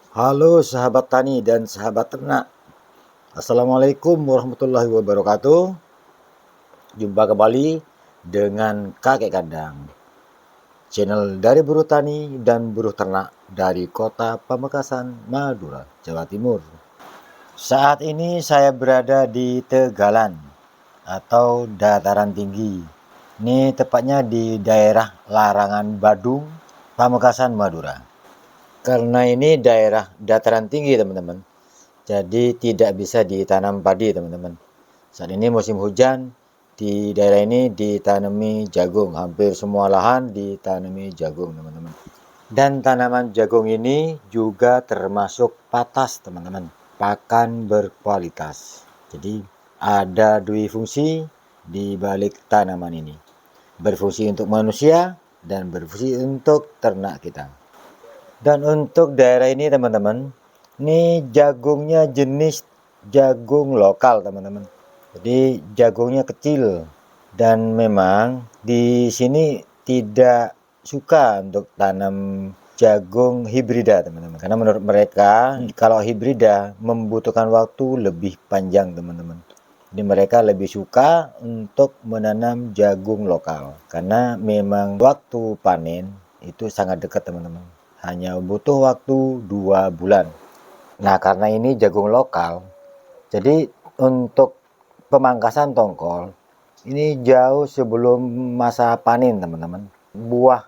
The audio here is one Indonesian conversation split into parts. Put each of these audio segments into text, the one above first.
Halo sahabat tani dan sahabat ternak. Assalamualaikum warahmatullahi wabarakatuh. Jumpa kembali dengan Kakek Kandang, channel dari buruh tani dan buruh ternak dari kota Pamekasan, Madura, Jawa Timur. Saat ini saya berada di Tegalan atau dataran tinggi. Ini tepatnya di daerah Larangan Badung, Pamekasan, Madura. Karena ini daerah dataran tinggi teman-teman, jadi tidak bisa ditanam padi teman-teman. Saat ini musim hujan, di daerah ini ditanami jagung. Hampir semua lahan ditanami jagung teman-teman. Dan tanaman jagung ini juga termasuk patas teman-teman, pakan berkualitas. Jadi ada dua fungsi di balik tanaman ini, berfungsi untuk manusia dan berfungsi untuk ternak kita. Dan untuk daerah ini teman-teman, ini jagungnya jenis jagung lokal teman-teman. Jadi jagungnya kecil dan memang di sini tidak suka untuk tanam jagung hibrida teman-teman. Karena menurut mereka kalau hibrida membutuhkan waktu lebih panjang teman-teman. Jadi mereka lebih suka untuk menanam jagung lokal karena memang waktu panen itu sangat dekat teman-teman. Hanya butuh waktu 2 bulan. Nah, karena ini jagung lokal, jadi untuk pemangkasan tongkol ini jauh sebelum masa panen teman-teman. Buah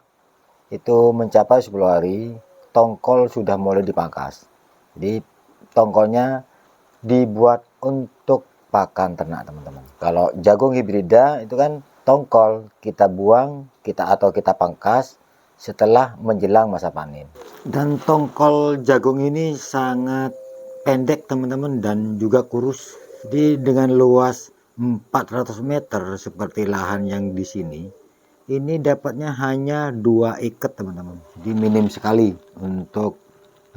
itu mencapai 10 hari, tongkol sudah mulai dipangkas. Jadi tongkolnya dibuat untuk pakan ternak teman-teman. Kalau jagung hibrida itu kan tongkol kita buang, kita pangkas setelah menjelang masa panen. Dan tongkol jagung ini sangat pendek teman-teman dan juga kurus. Jadi dengan luas 400 meter seperti lahan yang di sini, ini dapatnya hanya 2 ikat teman-teman. Jadi minim sekali untuk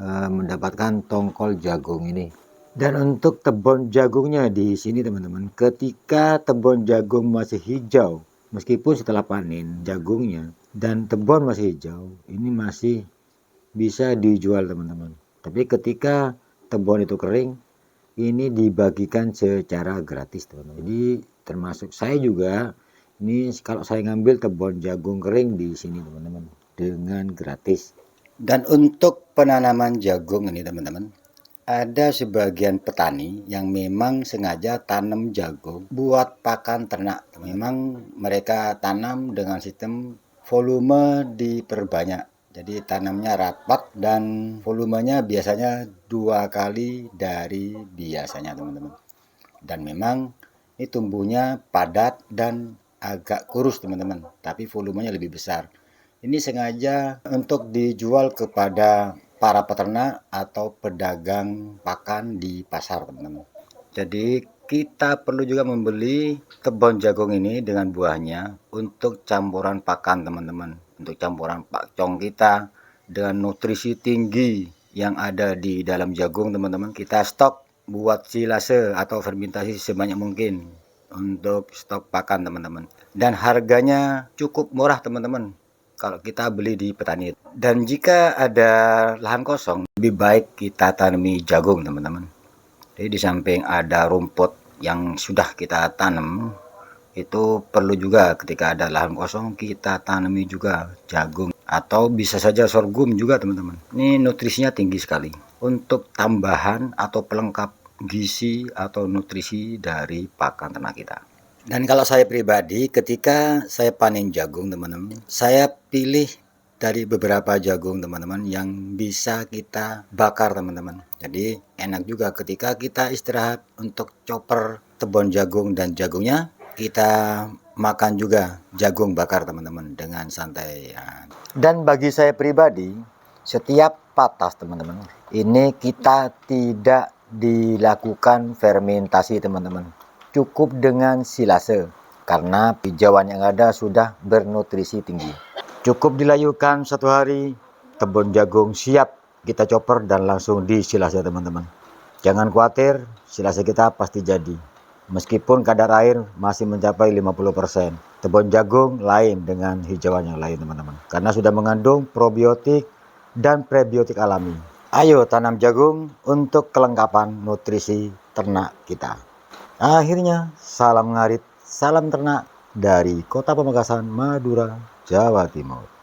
mendapatkan tongkol jagung ini. Dan untuk tebon jagungnya di sini teman-teman, ketika tebon jagung masih hijau, meskipun setelah panen jagungnya dan tebon masih hijau, ini masih bisa dijual teman-teman. Tapi ketika tebon itu kering, ini dibagikan secara gratis teman-teman. Jadi termasuk saya juga, ini kalau saya ngambil tebon jagung kering di sini teman-teman dengan gratis. Dan untuk penanaman jagung ini teman-teman, ada sebagian petani yang memang sengaja tanam jagung buat pakan ternak. Memang mereka tanam dengan sistem volume diperbanyak. Jadi tanamnya rapat dan volumenya biasanya 2 kali dari biasanya teman-teman. Dan memang ini tumbuhnya padat dan agak kurus teman-teman, tapi volumenya lebih besar. Ini sengaja untuk dijual kepada para peternak atau pedagang pakan di pasar teman-teman. Jadi kita perlu juga membeli kebun jagung ini dengan buahnya untuk campuran pakan teman-teman, untuk campuran pakcong kita dengan nutrisi tinggi yang ada di dalam jagung teman-teman. Kita stok buat silase atau fermentasi sebanyak mungkin untuk stok pakan teman-teman. Dan harganya cukup murah teman-teman kalau kita beli di petani. Dan jika ada lahan kosong, lebih baik kita tanami jagung teman-teman. Jadi di samping ada rumput yang sudah kita tanam, itu perlu juga ketika ada lahan kosong kita tanami juga jagung atau bisa saja sorghum juga teman-teman. Ini nutrisinya tinggi sekali untuk tambahan atau pelengkap gizi atau nutrisi dari pakan ternak kita. Dan kalau saya pribadi ketika saya panen jagung teman-teman, saya pilih dari beberapa jagung teman-teman yang bisa kita bakar teman-teman. Jadi enak juga ketika kita istirahat untuk chopper tebon jagung dan jagungnya, kita makan juga jagung bakar teman-teman dengan santai ya. Dan bagi saya pribadi, setiap patas teman-teman, ini kita tidak dilakukan fermentasi teman-teman, cukup dengan silase karena hijauan yang ada sudah bernutrisi tinggi. Cukup dilayukan 1 hari, kebun jagung siap kita chopper dan langsung disilase teman-teman. Jangan khawatir, silase kita pasti jadi. Meskipun kadar air masih mencapai 50%. Kebun jagung lain dengan hijauan yang lain teman-teman. Karena sudah mengandung probiotik dan prebiotik alami. Ayo tanam jagung untuk kelengkapan nutrisi ternak kita. Akhirnya, salam ngarit, salam ternak dari Kota Pamekasan, Madura, Jawa Timur.